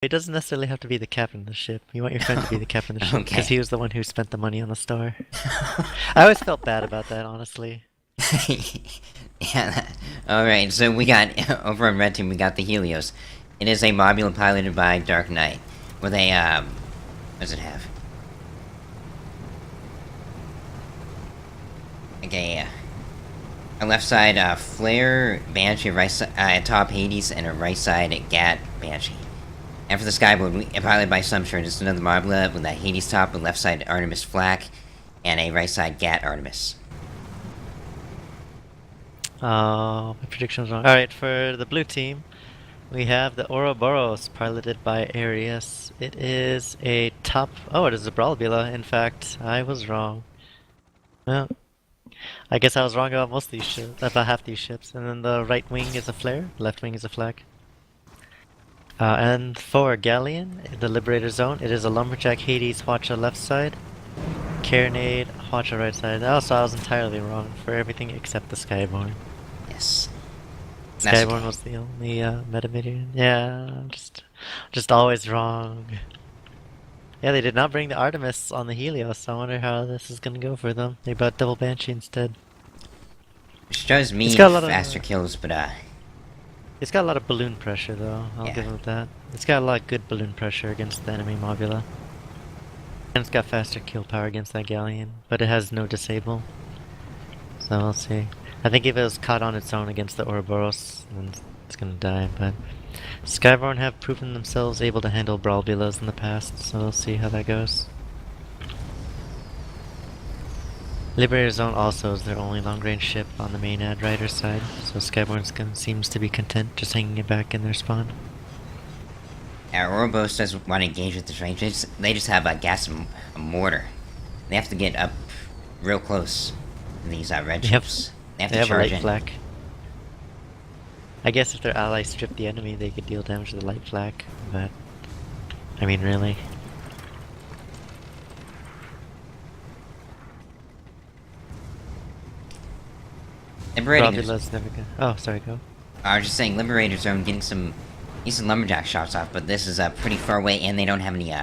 It doesn't necessarily have to be the captain of the ship. You want your friend to be the captain of the ship because Okay. he was the one who spent the money on the star. I always felt bad about that, honestly. Yeah. Alright, so we got, over on Red Team, we got the Helios. It is a module piloted by Dark Knight. With a, what does it have? Okay, a left side, Flare, Banshee, right side, top Hades, and a right side, Gat, Banshee. And for the Skyborne, piloted by Sumshire, it's another module with a Hades top, a left side Artemis Flak, and a right side Gat Artemis. Oh, my prediction was wrong. Alright, for the blue team, we have the Ouroboros, piloted by Arius. It is a top... Oh, it is a Brawlbula, in fact. I was wrong. Well, I guess I was wrong about most of these ships, about half these ships. And then the right wing is a flare, left wing is a flag. And for Galleon, the Liberator Zone, it is a Lumberjack Hades Hwacha left side, Carronade Hwacha right side. Also, I was entirely wrong for everything except the Skyborne. Yes. Skyborne was the only Metamidian. Yeah, I'm just always wrong. Yeah, they did not bring the Artemis on the Helios, so I wonder how this is gonna go for them. They brought double Banshee instead. Which does mean faster kills, but it's got a lot of balloon pressure though, I'll give it that. It's got a lot of good balloon pressure against the enemy Mobula. And it's got faster kill power against that Galleon, but it has no disable. So we'll see. I think if it was caught on its own against the Ouroboros, then it's gonna die, but... Skyborne have proven themselves able to handle Brawlbulas in the past, so we'll see how that goes. Liberator Zone also is their only long-range ship on the Maenad Ryders side, so Skyborne seems to be content just hanging it back in their spawn. Ouroboros doesn't want to engage with this range. They just have a gas and a mortar. They have to get up real close to these red ships. They have to charge a light in. flak. I guess if their allies strip the enemy, they could deal damage to the light flak, but... I mean, really? Liberator's never good. Oh, sorry, go. I was just saying, Liberator Zone getting some decent lumberjack shots off, but this is pretty far away, and they don't have any.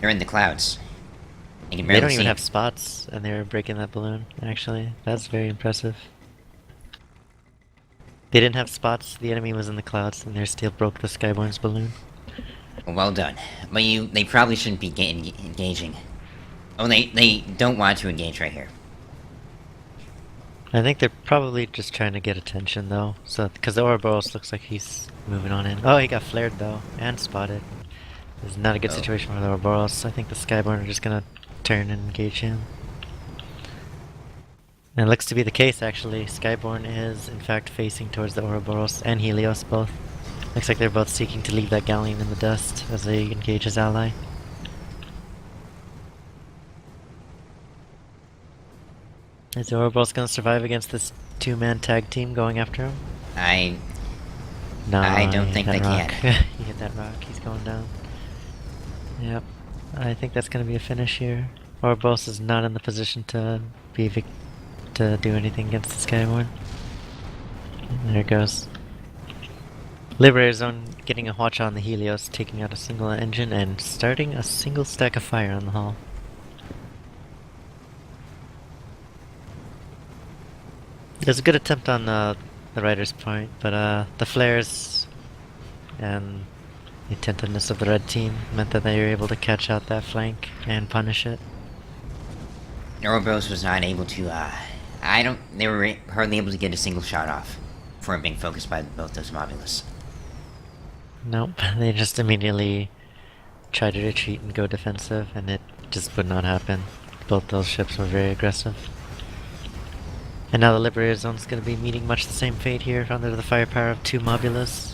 They're in the clouds. They can barely They don't see. even have spots, and they're breaking that balloon. Actually, that's very impressive. They didn't have spots. The enemy was in the clouds, and they still broke the Skyborne's balloon. Well done, but they probably shouldn't be engaging. Oh, they don't want to engage right here. I think they're probably just trying to get attention, though. So, because the Ouroboros looks like he's moving on in. Oh, he got flared though, and spotted. This is not a good situation for the Ouroboros. I think the Skyborne are just gonna turn and engage him. And it looks to be the case, actually. Skyborne is, in fact, facing towards the Ouroboros and Helios both. Looks like they're both seeking to leave that Galleon in the dust as they engage his ally. Is the Ouroboros gonna survive against this two-man tag team going after him? No, I don't think they can. He hit that rock, he's going down. Yep. I think that's gonna be a finish here. Ouroboros is not in the position to to do anything against the Skyborne. There it goes. Liberator Zone getting a watch on the Helios, taking out a single engine and starting a single stack of fire on the hull. There's a good attempt on the Ryders point, but the flares and the attentiveness of the red team meant that they were able to catch out that flank and punish it. Ouroboros was not able to, they were hardly able to get a single shot off before being focused by both those mobulas. Nope, they just immediately tried to retreat and go defensive, and it just would not happen. Both those ships were very aggressive. And now the Liberator Zone is going to be meeting much the same fate here under the firepower of two mobulas.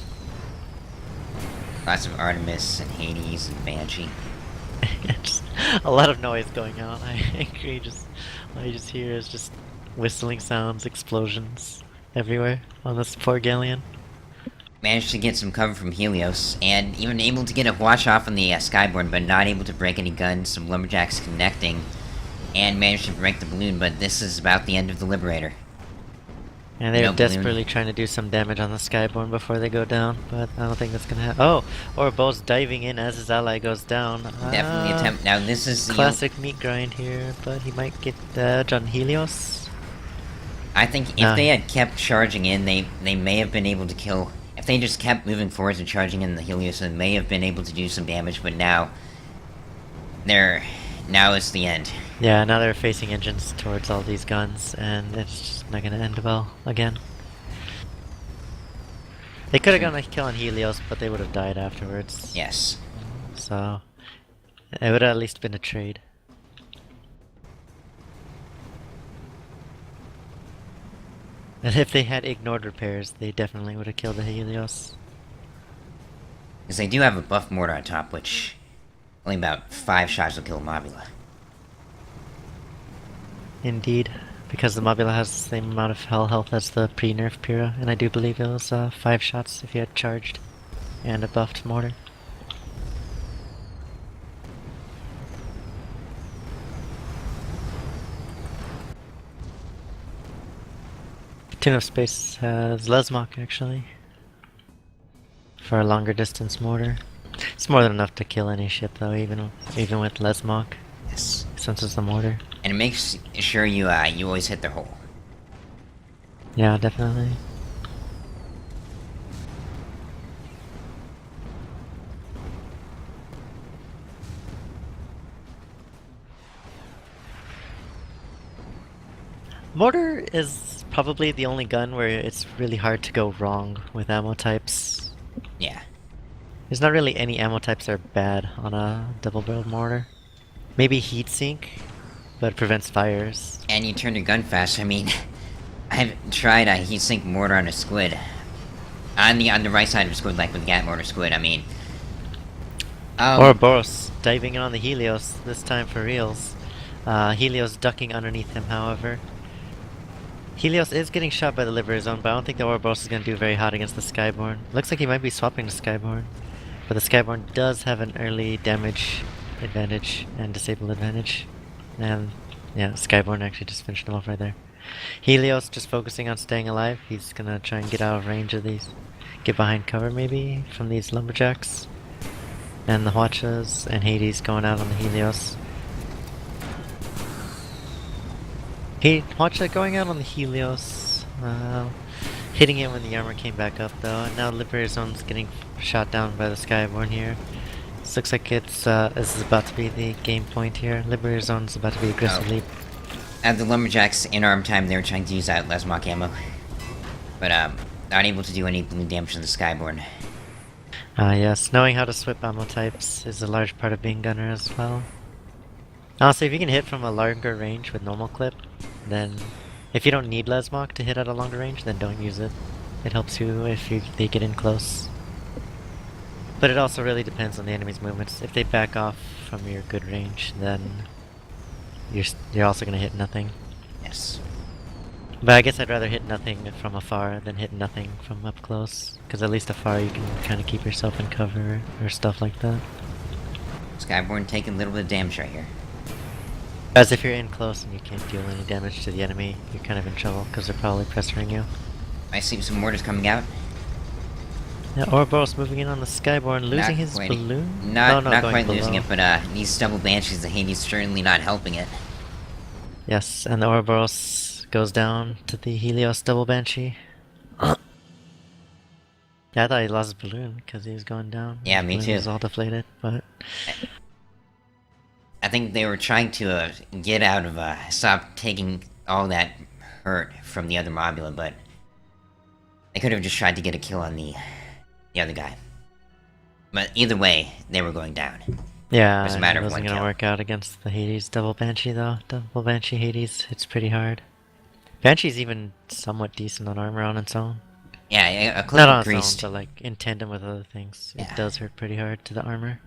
Lots of Artemis and Hades and Banshee. Just a lot of noise going on. I agree. All you just hear is just whistling sounds, explosions everywhere on this poor Galleon. Managed to get some cover from Helios, and even able to get a watch off on the Skyborne, but not able to break any guns. Some lumberjacks connecting, and managed to break the balloon, but this is about the end of the Liberator. And they're No balloon. desperately trying to do some damage on the Skyborne before they go down, but I don't think that's gonna happen. Oh! Ouroboros diving in as his ally goes down. Definitely attempt. Now this is Classic meat grind here, but he might get the edge on Helios. I think if they had kept charging in, they may have been able to kill. If they just kept moving forwards and charging in the Helios, they may have been able to do some damage. But now, now it's the end. Yeah, now they're facing engines towards all these guns, and it's just not gonna end well again. They could have gone a kill on Helios, but they would have died afterwards. Yes. So, it would have at least been a trade. And if they had ignored repairs, they definitely would have killed the Helios. Because they do have a buff mortar on top, which only about 5 shots will kill Mobula. Indeed, because the Mobula has the same amount of hell health as the pre-nerf Pyrrha, and I do believe it was 5 shots if you had charged and a buffed mortar. Tune of Space has Lesmok actually, for a longer distance mortar. It's more than enough to kill any ship though, even with Lesmok. Yes. Since it's the mortar. And it makes sure you you always hit their hole. Yeah, definitely. Mortar is probably the only gun where it's really hard to go wrong with ammo types. Yeah. There's not really any ammo types that are bad on a double-barreled mortar. Maybe heatsink, but it prevents fires. And you turn your gun fast. I mean, I've tried a heatsink mortar on a squid. On the right side of a squid, like with Gat mortar squid. I mean, Ouroboros diving in on the Helios, this time for reals. Helios ducking underneath him, however. Helios is getting shot by the Liberty Zone, but I don't think the Ouroboros is going to do very hot against the Skyborne. Looks like he might be swapping to Skyborne. But the Skyborne does have an early damage advantage and disable advantage. And yeah, Skyborne actually just finished him off right there. Helios just focusing on staying alive. He's going to try and get out of range of these. Get behind cover maybe from these lumberjacks. And the Hwachas and Hades going out on the Helios. Hwacha going out on the Helios, hitting it when the armor came back up though, and now Liberator Zone's getting shot down by the Skyborne here. This looks like it's this is about to be the game point here. Liberator Zone's about to be aggressively. At the lumberjacks in arm time, they were trying to use that Lesmok ammo, but not able to do any balloon damage to the Skyborne. Yes, knowing how to swip ammo types is a large part of being gunner as well. Honestly, if you can hit from a longer range with normal clip, then if you don't need Lesmok to hit at a longer range, then don't use it. It helps you if they get in close. But it also really depends on the enemy's movements. If they back off from your good range, then you're also going to hit nothing. Yes. But I guess I'd rather hit nothing from afar than hit nothing from up close. Because at least afar you can kind of keep yourself in cover or stuff like that. Skyborne taking a little bit of damage right here. As if you're in close and you can't deal any damage to the enemy, you're kind of in trouble because they're probably pressuring you. I see some mortars coming out. Yeah, Ouroboros moving in on the Skyborne, losing his balloon? Not going quite below. losing it, but these double banshees, the Hades certainly not helping it. Yes, and the Ouroboros goes down to the Helios double banshee. Yeah, I thought he lost his balloon because he was going down. Yeah, his me balloon too. was all deflated, but I think they were trying to get out of stop taking all that hurt from the other Mobula, but they could have just tried to get a kill on the other guy. But either way, they were going down. yeah, It's a matter it of wasn't one going to kill. work out against the Hades double banshee though. Double banshee Hades, it's pretty hard. Banshee's even somewhat decent on armor on its own. Yeah, a clip Not on of its own, greased. but like in tandem with other things, Yeah. it does hurt pretty hard to the armor.